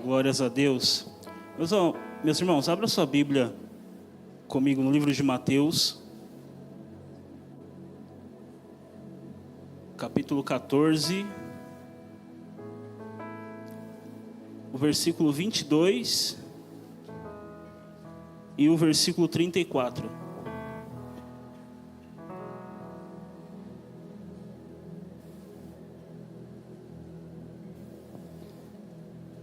Glórias a Deus. Meus irmãos, abra sua Bíblia comigo no livro de Mateus, capítulo 14, o versículo 22 e o versículo 34.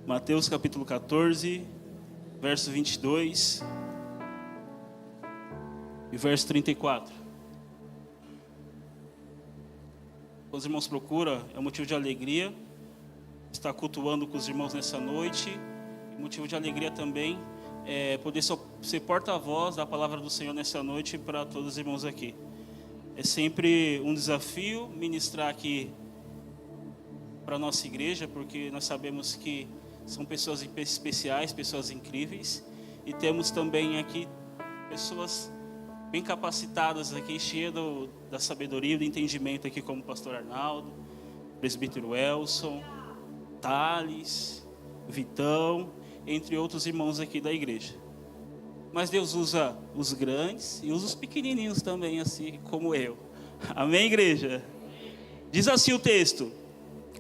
Mateus capítulo 14, verso 22 e verso 34. Os irmãos procuram, é motivo de alegria estar cultuando com os irmãos nessa noite. E motivo de alegria também é poder ser porta-voz da palavra do Senhor nessa noite para todos os irmãos aqui. É sempre um desafio ministrar aqui para a nossa igreja, porque nós sabemos que são pessoas especiais, pessoas incríveis. E temos também aqui pessoas bem capacitadas aqui, cheias da sabedoria e do entendimento aqui, como o pastor Arnaldo, presbítero Elson, Thales, Vitão, entre outros irmãos aqui da igreja. Mas Deus usa os grandes e usa os pequenininhos também, assim como eu. Amém, igreja? Diz assim o texto,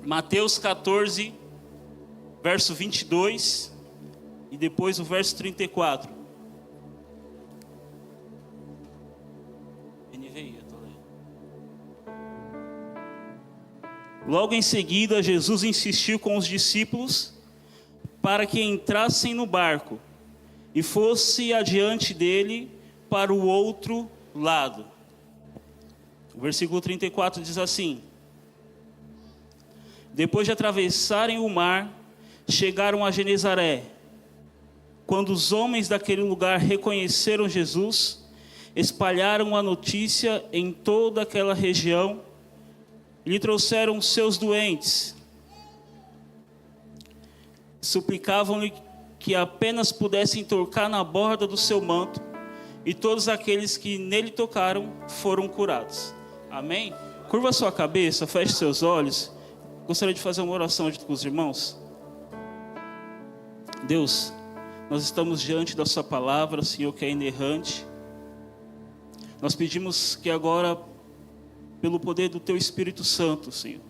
Mateus 14, verso 22 e depois o verso 34. NVI, eu tô lendo. Logo em seguida, Jesus insistiu com os discípulos para que entrassem no barco e fosse adiante dele para o outro lado. O versículo 34 diz assim: depois de atravessarem o mar, chegaram a Genezaré. Quando os homens daquele lugar reconheceram Jesus, espalharam a notícia em toda aquela região e lhe trouxeram seus doentes. Suplicavam-lhe que apenas pudessem tocar na borda do seu manto, e todos aqueles que nele tocaram foram curados. Amém? Curva sua cabeça, feche seus olhos. Gostaria de fazer uma oração junto com os irmãos. Deus, nós estamos diante da sua palavra, Senhor, que é inerrante. Nós pedimos que agora, pelo poder do teu Espírito Santo, Senhor,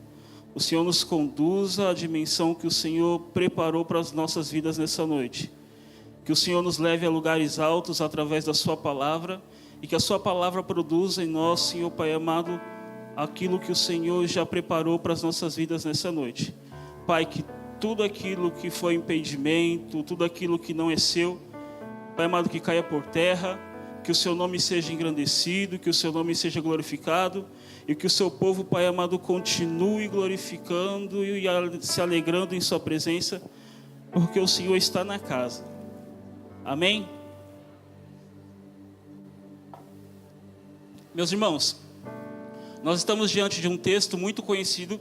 o Senhor nos conduza à dimensão que o Senhor preparou para as nossas vidas nessa noite. Que o Senhor nos leve a lugares altos através da sua palavra e que a sua palavra produza em nós, Senhor Pai amado, aquilo que o Senhor já preparou para as nossas vidas nessa noite. Pai, que tudo aquilo que foi impedimento, tudo aquilo que não é seu, Pai amado, que caia por terra, que o seu nome seja engrandecido, que o seu nome seja glorificado, e que o seu povo, Pai amado, continue glorificando e se alegrando em sua presença, porque o Senhor está na casa. Amém? Meus irmãos, nós estamos diante de um texto muito conhecido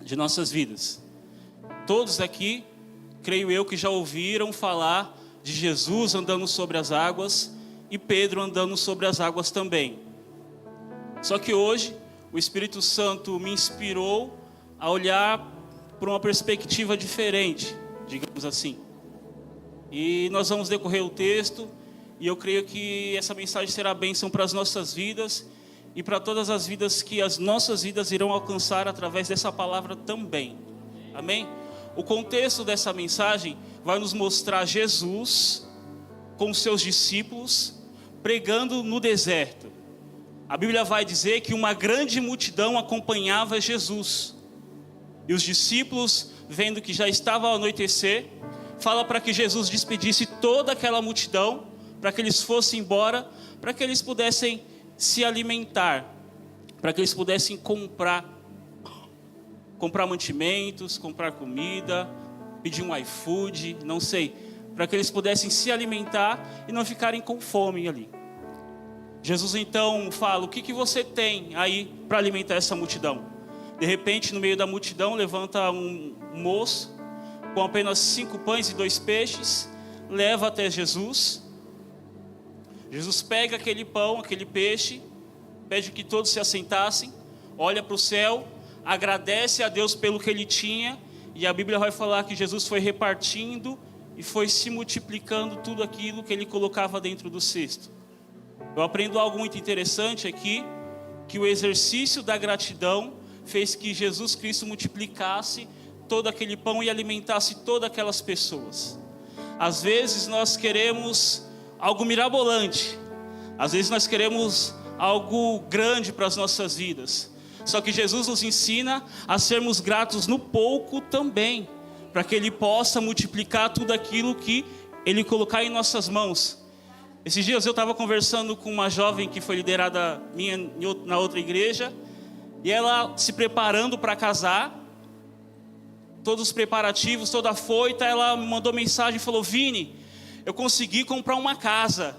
de nossas vidas. Todos aqui, creio eu, que já ouviram falar de Jesus andando sobre as águas e Pedro andando sobre as águas também. Só que hoje, o Espírito Santo me inspirou a olhar por uma perspectiva diferente, digamos assim. E nós vamos decorrer o texto, e eu creio que essa mensagem será bênção para as nossas vidas e para todas as vidas que as nossas vidas irão alcançar através dessa palavra também. Amém? O contexto dessa mensagem vai nos mostrar Jesus com seus discípulos pregando no deserto. A Bíblia vai dizer que uma grande multidão acompanhava Jesus. E os discípulos, vendo que já estava ao anoitecer, fala para que Jesus despedisse toda aquela multidão, para que eles fossem embora, para que eles pudessem se alimentar, para que eles pudessem comprar mantimentos, comprar comida, pedir um iFood, não sei, para que eles pudessem se alimentar e não ficarem com fome ali. Jesus então fala: o que você tem aí para alimentar essa multidão? De repente, no meio da multidão, levanta um moço com apenas 5 pães e 2 peixes, leva até Jesus. Jesus pega aquele pão, aquele peixe, pede que todos se assentassem, olha para o céu, agradece a Deus pelo que ele tinha E a Bíblia vai falar que Jesus foi repartindo e foi se multiplicando tudo aquilo que ele colocava dentro do cesto. Eu aprendo algo muito interessante aqui, que o exercício da gratidão fez que Jesus Cristo multiplicasse todo aquele pão e alimentasse todas aquelas pessoas. Às vezes nós queremos algo mirabolante, às vezes nós queremos algo grande para as nossas vidas. Só que Jesus nos ensina a sermos gratos no pouco também, para que Ele possa multiplicar tudo aquilo que Ele colocar em nossas mãos. Esses dias eu estava conversando com uma jovem que foi liderada minha na outra igreja, e ela se preparando para casar, todos os preparativos, toda afoita, ela me mandou mensagem e falou: Vini, eu consegui comprar uma casa.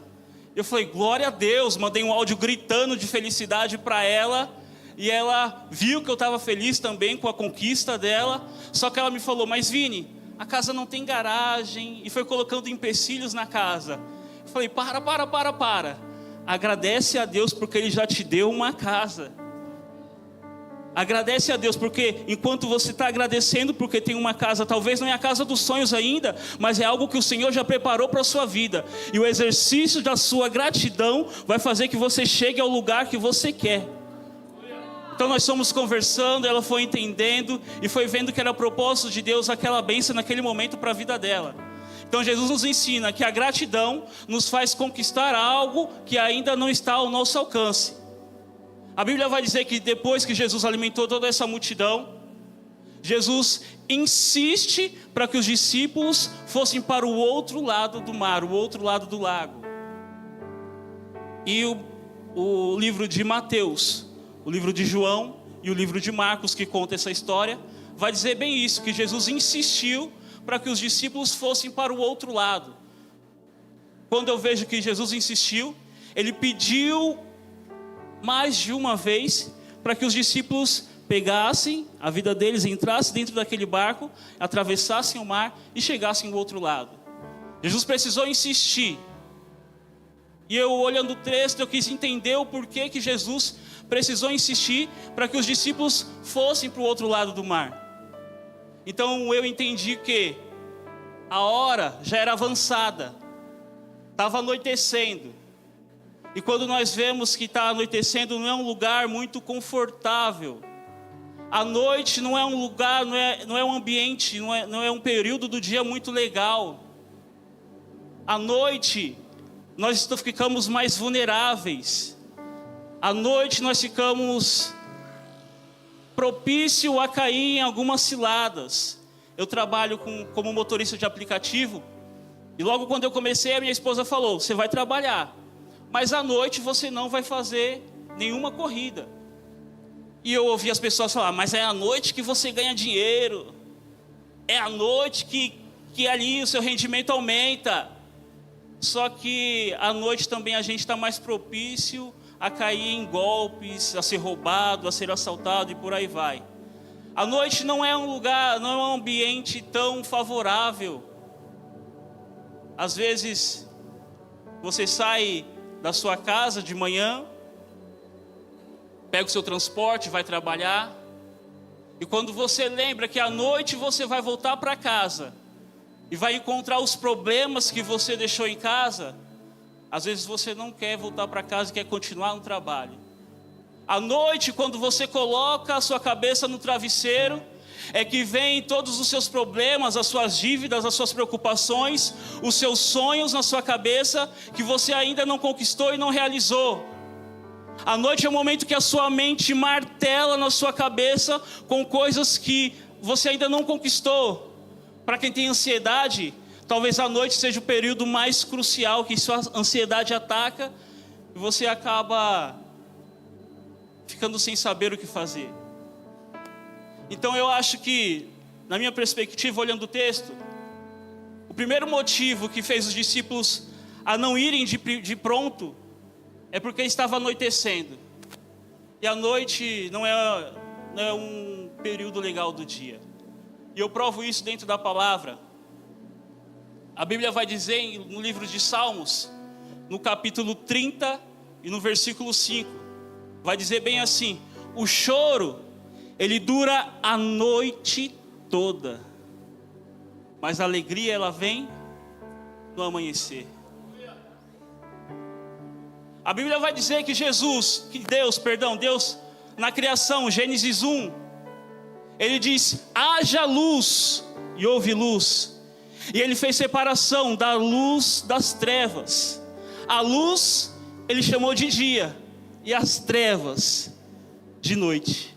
Eu falei: glória a Deus. Mandei um áudio gritando de felicidade para ela, e ela viu que eu estava feliz também com a conquista dela. Só que ela me falou: mas Vini, a casa não tem garagem, e foi colocando empecilhos na casa. Eu falei: para. Agradece a Deus porque Ele já te deu uma casa. Agradece a Deus, porque enquanto você está agradecendo porque tem uma casa, talvez não é a casa dos sonhos ainda, mas é algo que o Senhor já preparou para a sua vida. E o exercício da sua gratidão vai fazer que você chegue ao lugar que você quer. Então nós fomos conversando, ela foi entendendo e foi vendo que era o propósito de Deus aquela bênção naquele momento para a vida dela. Então Jesus nos ensina que a gratidão nos faz conquistar algo que ainda não está ao nosso alcance. A Bíblia vai dizer que depois que Jesus alimentou toda essa multidão, Jesus insiste para que os discípulos fossem para o outro lado do mar, o outro lado do lago. E o livro de Mateus, o livro de João e o livro de Marcos, que conta essa história, vai dizer bem isso, que Jesus insistiu para que os discípulos fossem para o outro lado. Quando eu vejo que Jesus insistiu, Ele pediu mais de uma vez para que os discípulos pegassem a vida deles, entrassem dentro daquele barco, atravessassem o mar e chegassem ao outro lado. Jesus precisou insistir. E eu, olhando o texto, eu quis entender o porquê que Jesus precisou insistir para que os discípulos fossem para o outro lado do mar. Então eu entendi que a hora já era avançada, estava anoitecendo. E quando nós vemos que está anoitecendo, não é um lugar muito confortável. A noite não é um lugar, não é um ambiente, não é um período do dia muito legal. À noite, nós ficamos mais vulneráveis. À noite, nós ficamos propícios a cair em algumas ciladas. Eu trabalho como motorista de aplicativo. E logo quando eu comecei, a minha esposa falou: você vai trabalhar, mas à noite você não vai fazer nenhuma corrida. E eu ouvi as pessoas falar: mas é à noite que você ganha dinheiro. É à noite que ali o seu rendimento aumenta. Só que à noite também a gente está mais propício a cair em golpes, a ser roubado, a ser assaltado e por aí vai. A noite não é um lugar, não é um ambiente tão favorável. Às vezes você sai da sua casa de manhã, pega o seu transporte, vai trabalhar, e quando você lembra que à noite você vai voltar para casa e vai encontrar os problemas que você deixou em casa, às vezes você não quer voltar para casa e quer continuar no trabalho. À noite, quando você coloca a sua cabeça no travesseiro, é que vem todos os seus problemas, as suas dívidas, as suas preocupações, os seus sonhos na sua cabeça, que você ainda não conquistou e não realizou. A noite é o momento que a sua mente martela na sua cabeça com coisas que você ainda não conquistou. Para quem tem ansiedade, talvez a noite seja o período mais crucial, que sua ansiedade ataca e você acaba ficando sem saber o que fazer. Então eu acho que, na minha perspectiva, olhando o texto, o primeiro motivo que fez os discípulos a não irem de pronto é porque estava anoitecendo. E a noite não é um período legal do dia. E eu provo isso dentro da palavra. A Bíblia vai dizer no livro de Salmos, no capítulo 30 e no versículo 5, vai dizer bem assim: o choro, ele dura a noite toda. mas a alegria ela vem no amanhecer. A Bíblia vai dizer que Deus, na criação, Gênesis 1, ele diz: haja luz, e houve luz. E ele fez separação da luz das trevas. A luz ele chamou de dia, e as trevas de noite.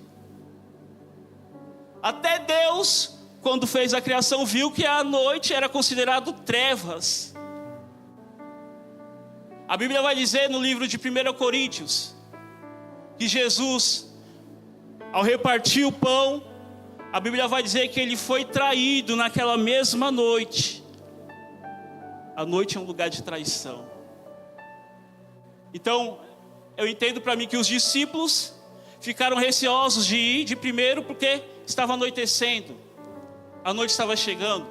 Até Deus, quando fez a criação, viu que a noite era considerado trevas. A Bíblia vai dizer no livro de 1 Coríntios, que Jesus, ao repartir o pão, a Bíblia vai dizer que ele foi traído naquela mesma noite. A noite é um lugar de traição. Então, eu entendo para mim que os discípulos ficaram receosos de ir de primeiro porque estava anoitecendo. A noite estava chegando.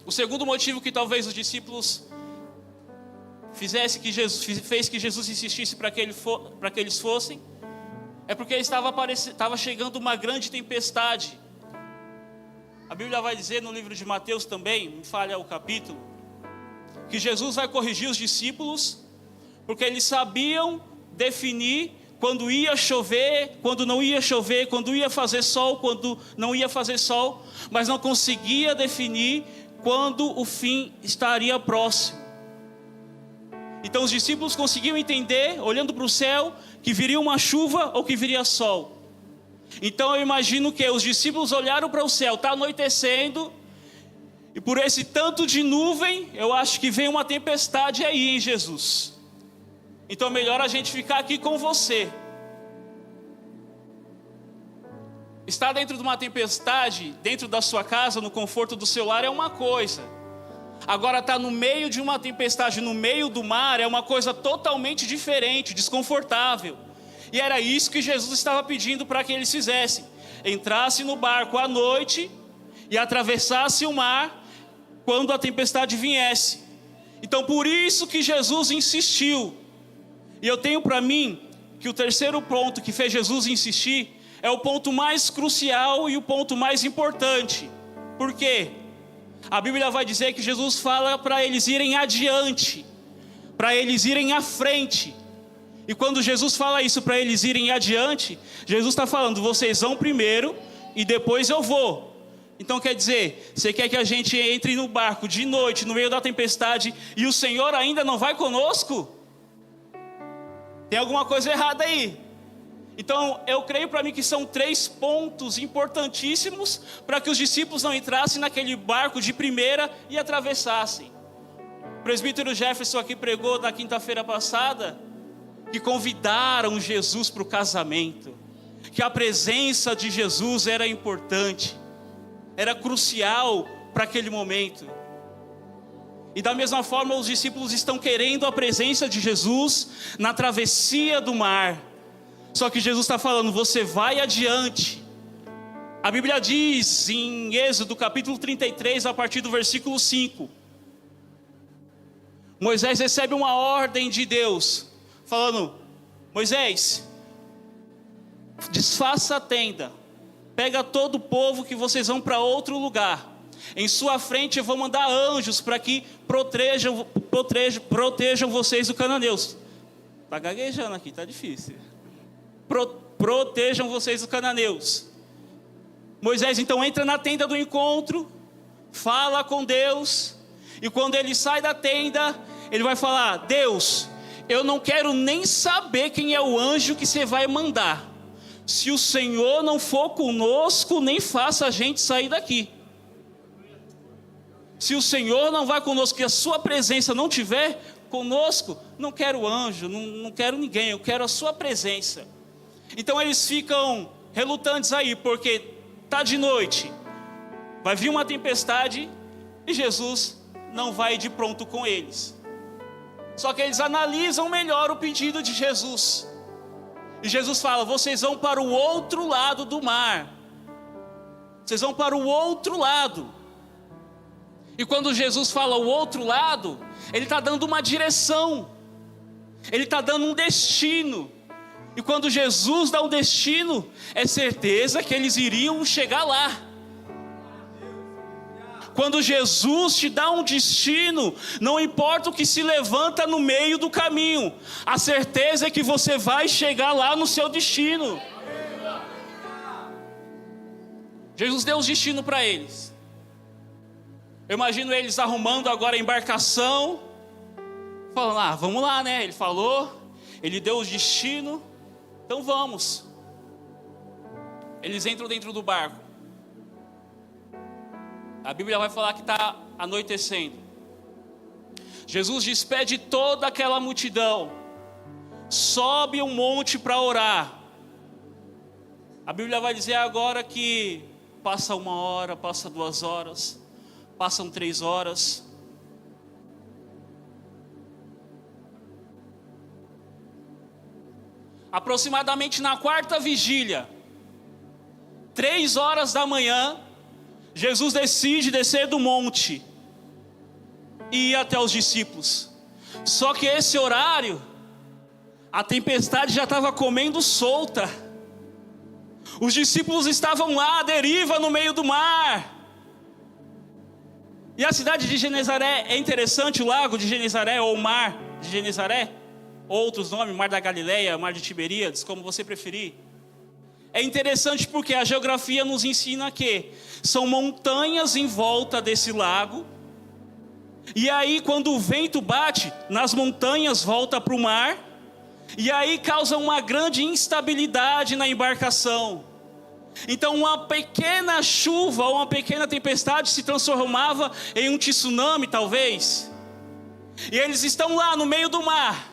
O segundo motivo que talvez os discípulos fez que Jesus insistisse para que eles fossem, é porque estava chegando uma grande tempestade. A Bíblia vai dizer no livro de Mateus também, me falha o capítulo, que Jesus vai corrigir os discípulos, porque eles sabiam definir quando ia chover, quando não ia chover, quando ia fazer sol, quando não ia fazer sol, mas não conseguia definir quando o fim estaria próximo. Então os discípulos conseguiam entender, olhando para o céu, que viria uma chuva ou que viria sol. Então eu imagino que os discípulos olharam para o céu, está anoitecendo, e por esse tanto de nuvem, eu acho que vem uma tempestade aí em Jesus. Então é melhor a gente ficar aqui com você. Estar dentro de uma tempestade, dentro da sua casa, no conforto do seu lar, é uma coisa. Agora estar no meio de uma tempestade, no meio do mar, é uma coisa totalmente diferente, desconfortável. E era isso que Jesus estava pedindo para que eles fizessem. Entrasse no barco à noite e atravessasse o mar quando a tempestade viesse. Então por isso que Jesus insistiu. E eu tenho para mim que o terceiro ponto que fez Jesus insistir é o ponto mais crucial e o ponto mais importante. Por quê? A Bíblia vai dizer que Jesus fala para eles irem adiante, para eles irem à frente. E quando Jesus fala isso para eles irem adiante, Jesus está falando: vocês vão primeiro e depois eu vou. Então quer dizer, você quer que a gente entre no barco de noite, no meio da tempestade, e o Senhor ainda não vai conosco? Tem alguma coisa errada aí. Então eu creio para mim que são 3 pontos importantíssimos para que os discípulos não entrassem naquele barco de primeira e atravessassem. O presbítero Jefferson aqui pregou na quinta-feira passada que convidaram Jesus para o casamento, que a presença de Jesus era importante, era crucial para aquele momento. E da mesma forma os discípulos estão querendo a presença de Jesus na travessia do mar. Só que Jesus está falando: você vai adiante. A Bíblia diz em Êxodo capítulo 33, a partir do versículo 5, Moisés recebe uma ordem de Deus, falando: Moisés, desfaça a tenda, pega todo o povo que vocês vão para outro lugar. Em sua frente eu vou mandar anjos para que protejam vocês do cananeus. Está gaguejando aqui, está difícil. Protejam vocês dos cananeus. Moisés então entra na tenda do encontro, fala com Deus, e quando ele sai da tenda, ele vai falar: Deus, eu não quero nem saber quem é o anjo que você vai mandar. Se o Senhor não for conosco, nem faça a gente sair daqui. Se o Senhor não vai conosco, que a sua presença não tiver conosco, não quero anjo, não quero ninguém, eu quero a sua presença. Então eles ficam relutantes aí, porque está de noite, vai vir uma tempestade e Jesus não vai de pronto com eles. Só que eles analisam melhor o pedido de Jesus. E Jesus fala: vocês vão para o outro lado do mar. Vocês vão para o outro lado. E quando Jesus fala o outro lado, Ele está dando uma direção. Ele está dando um destino. E quando Jesus dá um destino, é certeza que eles iriam chegar lá. Quando Jesus te dá um destino, não importa o que se levanta no meio do caminho, a certeza é que você vai chegar lá no seu destino. Jesus deu os destinos para eles. Eu imagino eles arrumando agora a embarcação, falando, vamos lá, né? Ele falou, ele deu os destinos, então vamos. Eles entram dentro do barco. A Bíblia vai falar que está anoitecendo. Jesus despede toda aquela multidão, sobe um monte para orar. A Bíblia vai dizer agora que passa 1 hora, passa 2 horas, passam 3 horas. Aproximadamente na 4ª vigília, 3 horas da manhã, Jesus decide descer do monte e ir até os discípulos. Só que esse horário, a tempestade já estava comendo solta. Os discípulos estavam lá à deriva no meio do mar. E a cidade de Genezaré, é interessante, o lago de Genezaré, ou o mar de Genezaré, outros nomes, Mar da Galileia, Mar de Tiberíades, como você preferir. É interessante porque a geografia nos ensina que são montanhas em volta desse lago. E aí quando o vento bate, nas montanhas volta para o mar. E aí causa uma grande instabilidade na embarcação. Então uma pequena chuva ou uma pequena tempestade se transformava em um tsunami talvez. E eles estão lá no meio do mar,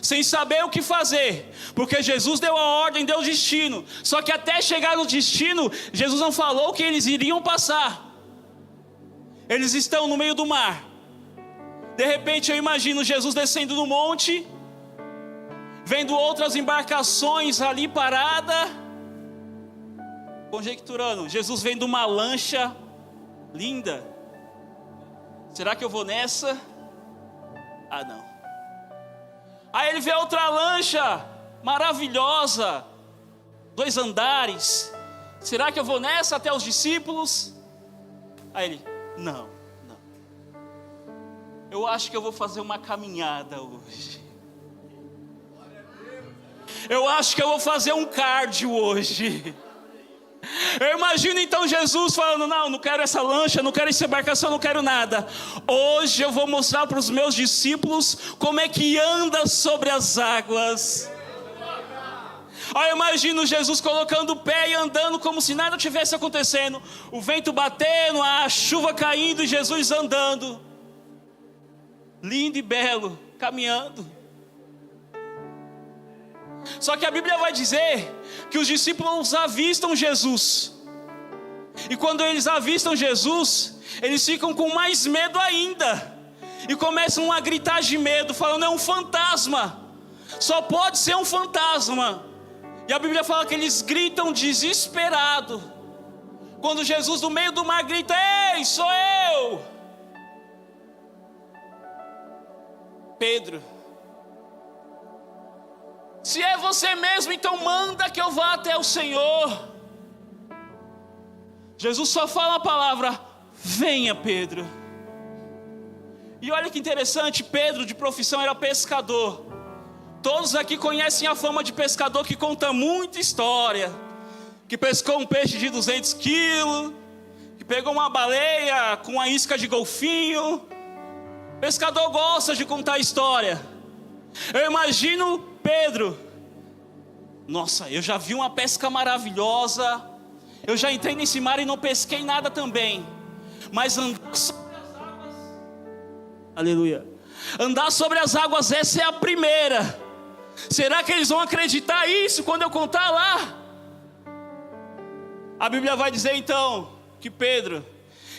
sem saber o que fazer, porque Jesus deu a ordem, deu o destino. Só que até chegar no destino, Jesus não falou que eles iriam passar. Eles estão no meio do mar. De repente eu imagino Jesus descendo no monte, vendo outras embarcações ali paradas, conjecturando, Jesus vendo uma lancha linda. Será que eu vou nessa? Não. Aí ele vê outra lancha maravilhosa, 2 andares. Será que eu vou nessa até os discípulos? Aí ele, não. Eu acho que eu vou fazer uma caminhada hoje. Eu acho que eu vou fazer um cardio hoje. Eu imagino então Jesus falando, não quero essa lancha, não quero essa embarcação, não quero nada. Hoje eu vou mostrar para os meus discípulos como é que anda sobre as águas. Aí eu imagino Jesus colocando o pé e andando como se nada tivesse acontecendo. O vento batendo, a chuva caindo e Jesus andando. Lindo e belo, caminhando. Só que a Bíblia vai dizer que os discípulos avistam Jesus. E quando eles avistam Jesus, eles ficam com mais medo ainda. E começam a gritar de medo, falando, é um fantasma. Só pode ser um fantasma. E a Bíblia fala que eles gritam desesperado. Quando Jesus no meio do mar grita, ei, sou eu. Pedro, se é você mesmo, então manda que eu vá até o Senhor. Jesus só fala a palavra, venha Pedro. E olha que interessante, Pedro de profissão era pescador. Todos aqui conhecem a fama de pescador que conta muita história. Que pescou um peixe de 200 quilos, que pegou uma baleia com uma isca de golfinho. Pescador gosta de contar história. Eu imagino Pedro, nossa, eu já vi uma pesca maravilhosa, eu já entrei nesse mar e não pesquei nada também, mas andar sobre as águas, aleluia, andar sobre as águas, essa é a primeira. Será que eles vão acreditar isso quando eu contar lá? A Bíblia vai dizer então que Pedro,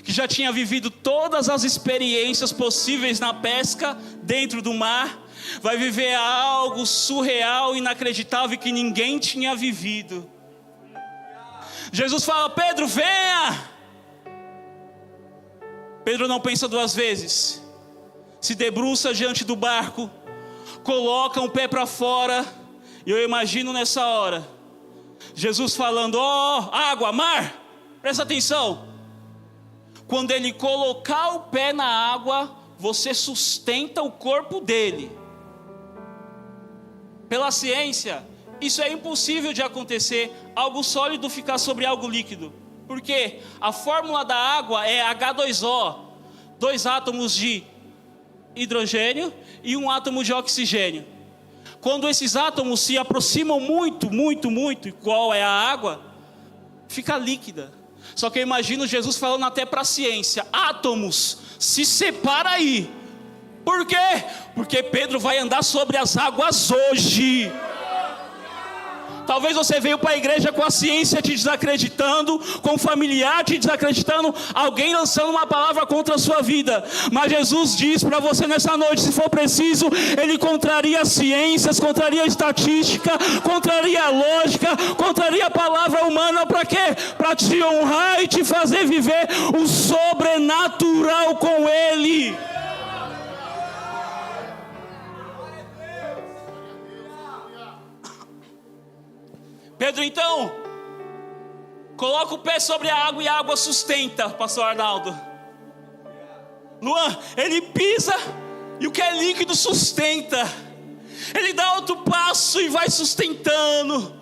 que já tinha vivido todas as experiências possíveis na pesca dentro do mar, vai viver algo surreal, inacreditável que ninguém tinha vivido. Jesus fala, Pedro, venha. Pedro não pensa 2 vezes, se debruça diante do barco, coloca um pé para fora, e eu imagino nessa hora, Jesus falando, água, mar, presta atenção. quando ele colocar o pé na água, você sustenta o corpo dele. Pela ciência, isso é impossível de acontecer, algo sólido ficar sobre algo líquido. Porque a fórmula da água é H2O, 2 átomos de hidrogênio e 1 átomo de oxigênio. Quando esses átomos se aproximam muito, igual é a água, fica líquida. Só que eu imagino Jesus falando até para a ciência: átomos, se separa aí. Por quê? Porque Pedro vai andar sobre as águas hoje. Talvez você veio para a igreja com a ciência te desacreditando, com um familiar te desacreditando, alguém lançando uma palavra contra a sua vida. Mas Jesus diz para você nessa noite, se for preciso, Ele contraria ciências, contraria estatística, contraria a lógica, contraria a palavra humana. Para quê? Para te honrar e te fazer viver o sobrenatural com Ele. Pedro então coloca o pé sobre a água e a água sustenta, pastor Arnaldo. Luan, ele pisa e o que é líquido sustenta. Ele dá outro passo e vai sustentando,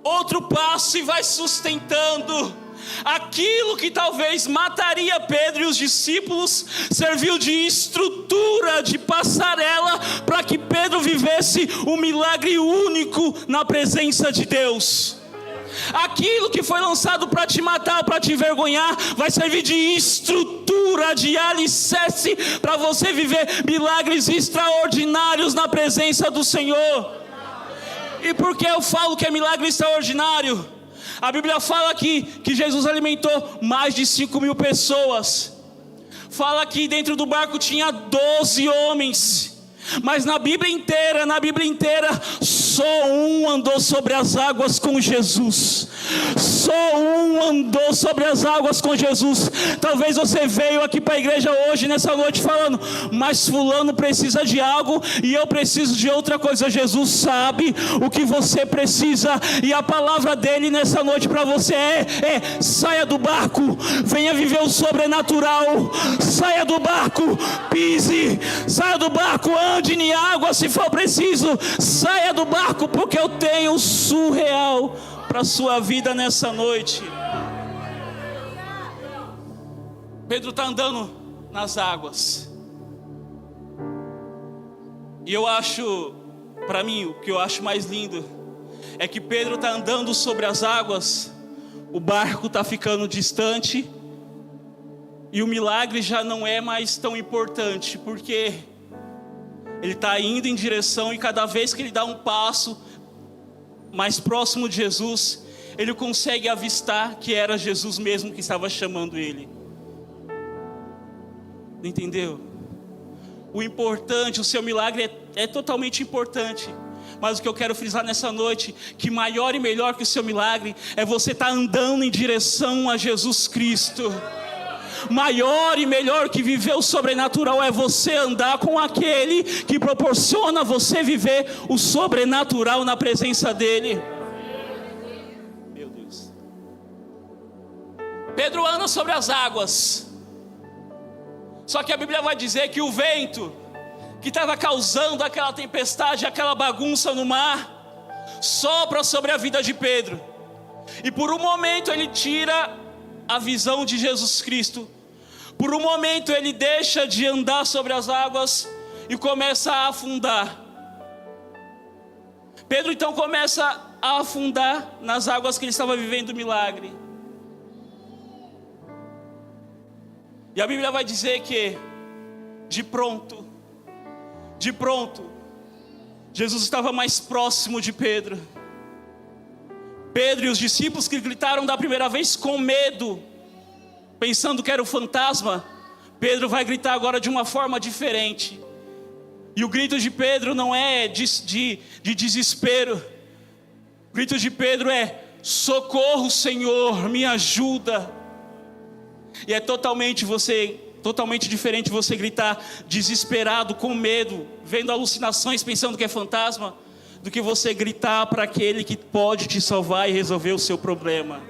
outro passo e vai sustentando. Aquilo que talvez mataria Pedro e os discípulos serviu de estrutura, de passarela, para que Pedro vivesse um milagre único na presença de Deus. Aquilo que foi lançado para te matar, para te envergonhar, vai servir de estrutura, de alicerce, para você viver milagres extraordinários na presença do Senhor. E por que eu falo que é milagre extraordinário? A Bíblia fala aqui que Jesus alimentou mais de 5.000 pessoas. Fala que dentro do barco tinha 12 homens. Mas na Bíblia inteira, só um andou sobre as águas com Jesus. Só um andou sobre as águas com Jesus. Talvez você veio aqui para a igreja hoje, nessa noite, falando: mas fulano precisa de algo e eu preciso de outra coisa. Jesus sabe o que você precisa, e a palavra dele nessa noite para você é: saia do barco, venha viver o sobrenatural. Saia do barco, pise, saia do barco, ande em água se for preciso. Saia do barco, porque eu tenho surreal para a sua vida nessa noite. Pedro está andando nas águas. E eu acho, para mim, o que eu acho mais lindo é que Pedro está andando sobre as águas, o barco está ficando distante e o milagre já não é mais tão importante, porque ele está indo em direção, e cada vez que ele dá um passo mais próximo de Jesus, ele consegue avistar que era Jesus mesmo que estava chamando ele. Entendeu? O importante, o seu milagre é totalmente importante. Mas o que eu quero frisar nessa noite, que maior e melhor que o seu milagre é você estar andando em direção a Jesus Cristo. Maior e melhor que viver o sobrenatural é você andar com aquele que proporciona a você viver o sobrenatural na presença dele. Meu Deus. Pedro anda sobre as águas. Só que a Bíblia vai dizer que o vento que estava causando aquela tempestade, aquela bagunça no mar, sopra sobre a vida de Pedro. E por um momento ele tira a visão de Jesus Cristo. Por um momento ele deixa de andar sobre as águas e começa a afundar. Pedro então começa a afundar nas águas que ele estava vivendo o milagre. E a Bíblia vai dizer que de pronto, Jesus estava mais próximo de Pedro. Pedro e os discípulos que gritaram da primeira vez com medo, pensando que era o fantasma, Pedro vai gritar agora de uma forma diferente. E o grito de Pedro não é de desespero. O grito de Pedro é: socorro, Senhor, me ajuda. E é totalmente diferente você gritar desesperado, com medo, vendo alucinações, pensando que é fantasma, do que você gritar para aquele que pode te salvar e resolver o seu problema.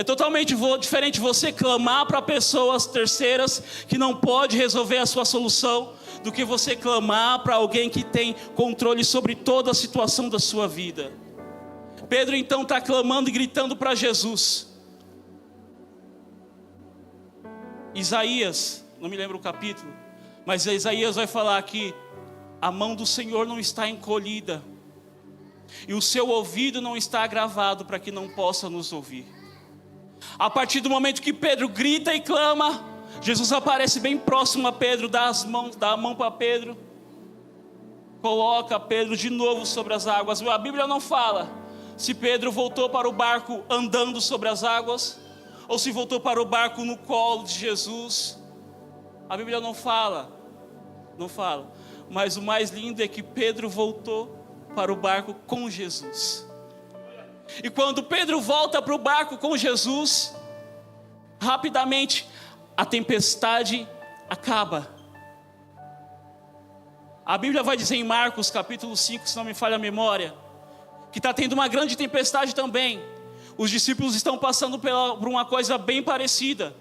É totalmente diferente você clamar para pessoas terceiras que não pode resolver a sua solução, do que você clamar para alguém que tem controle sobre toda a situação da sua vida. Pedro então está clamando e gritando para Jesus. Isaías, não me lembro o capítulo, mas Isaías vai falar aqui: a mão do Senhor não está encolhida, e o seu ouvido não está agravado para que não possa nos ouvir. A partir do momento que Pedro grita e clama, Jesus aparece bem próximo a Pedro, dá a mão para Pedro, coloca Pedro de novo sobre as águas. A Bíblia não fala se Pedro voltou para o barco andando sobre as águas, ou se voltou para o barco no colo de Jesus. A Bíblia não fala, mas o mais lindo é que Pedro voltou para o barco com Jesus. E quando Pedro volta para o barco com Jesus, rapidamente a tempestade acaba. A Bíblia vai dizer em Marcos capítulo 5, se não me falha a memória, que está tendo uma grande tempestade também. Os discípulos estão passando por uma coisa bem parecida,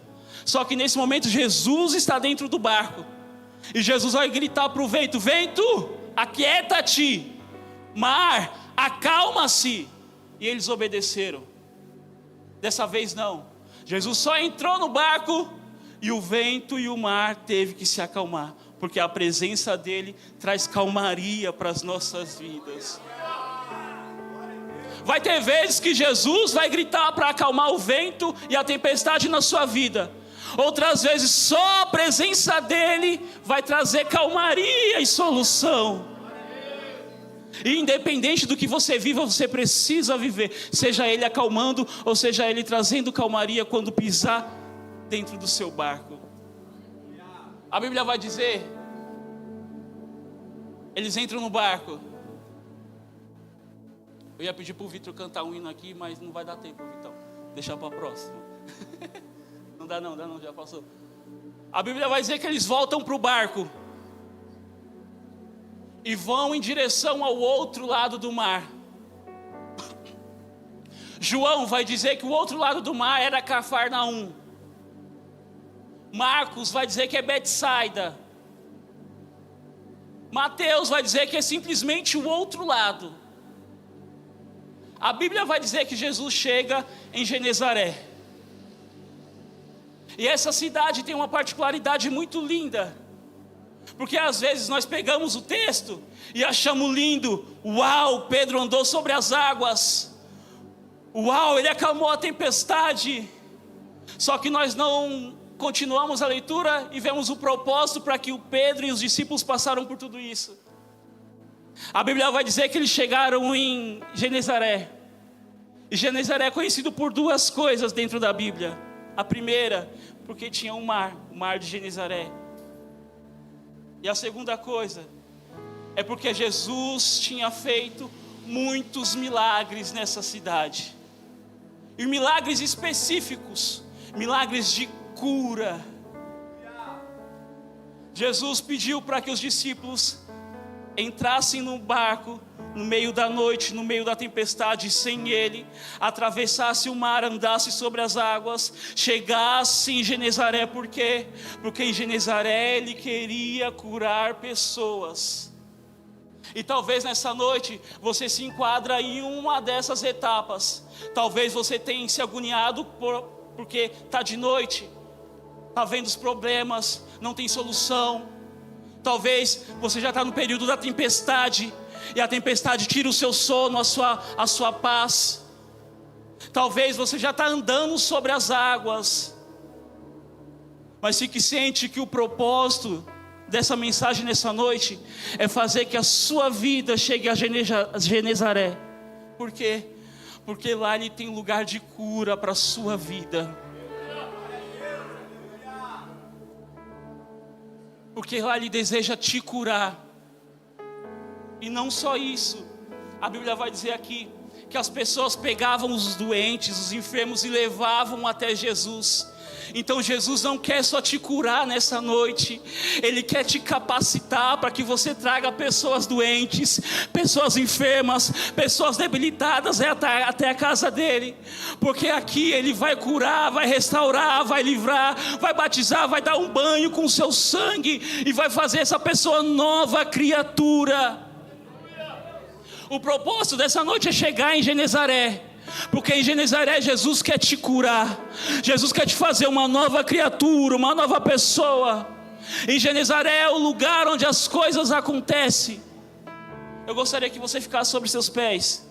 só que nesse momento Jesus está dentro do barco, e Jesus vai gritar para o vento: vento, aquieta-te, mar, acalma-se. E eles obedeceram. Dessa vez não, Jesus só entrou no barco e o vento e o mar teve que se acalmar, porque a presença dele traz calmaria para as nossas vidas. Vai ter vezes que Jesus vai gritar para acalmar o vento e a tempestade na sua vida. Outras vezes só a presença dele vai trazer calmaria e solução. E independente do que você viva, você precisa viver, seja ele acalmando ou seja ele trazendo calmaria quando pisar dentro do seu barco. A Bíblia vai dizer, eles entram no barco. Eu ia pedir para o Vitor cantar um hino aqui, mas não vai dar tempo, Vitão. Deixar para a próxima. Não dá não, já passou. A Bíblia vai dizer que eles voltam para o barco e vão em direção ao outro lado do mar. João vai dizer que o outro lado do mar era Cafarnaum. Marcos vai dizer que é Betsaida. Mateus vai dizer que é simplesmente o outro lado. A Bíblia vai dizer que Jesus chega em Genezaré. E essa cidade tem uma particularidade muito linda, porque às vezes nós pegamos o texto e achamos lindo. Uau, Pedro andou sobre as águas. Uau, ele acalmou a tempestade. Só que nós não continuamos a leitura e vemos o propósito para que o Pedro e os discípulos passaram por tudo isso. A Bíblia vai dizer que eles chegaram em Genezaré. E Genezaré é conhecido por duas coisas dentro da Bíblia. A primeira, porque tinha o mar de Genezaré. E a segunda coisa, é porque Jesus tinha feito muitos milagres nessa cidade. E milagres específicos, milagres de cura. Jesus pediu para que os discípulos entrassem no barco no meio da noite, no meio da tempestade, sem ele, atravessasse o mar, andasse sobre as águas, chegasse em Genezaré. Por quê? Porque em Genezaré ele queria curar pessoas. E talvez nessa noite você se enquadra em uma dessas etapas. Talvez você tenha se agoniado porque está de noite, está vendo os problemas, não tem solução. Talvez você já está no período da tempestade, e a tempestade tira o seu sono, a sua paz. Talvez você já está andando sobre as águas, mas fique ciente que o propósito dessa mensagem nessa noite é fazer que a sua vida chegue a Genezaré. Por quê? Porque lá ele tem lugar de cura para a sua vida. Porque lá ele deseja te curar. E não só isso, a Bíblia vai dizer aqui que as pessoas pegavam os doentes, os enfermos e levavam até Jesus. Então Jesus não quer só te curar nessa noite, Ele quer te capacitar para que você traga pessoas doentes, pessoas enfermas, pessoas debilitadas até a casa dele, porque aqui Ele vai curar, vai restaurar, vai livrar, vai batizar, vai dar um banho com o seu sangue e vai fazer essa pessoa nova criatura. O propósito dessa noite é chegar em Genezaré, porque em Genezaré Jesus quer te curar, Jesus quer te fazer uma nova criatura, uma nova pessoa. Em Genezaré é o lugar onde as coisas acontecem. Eu gostaria que você ficasse sobre seus pés.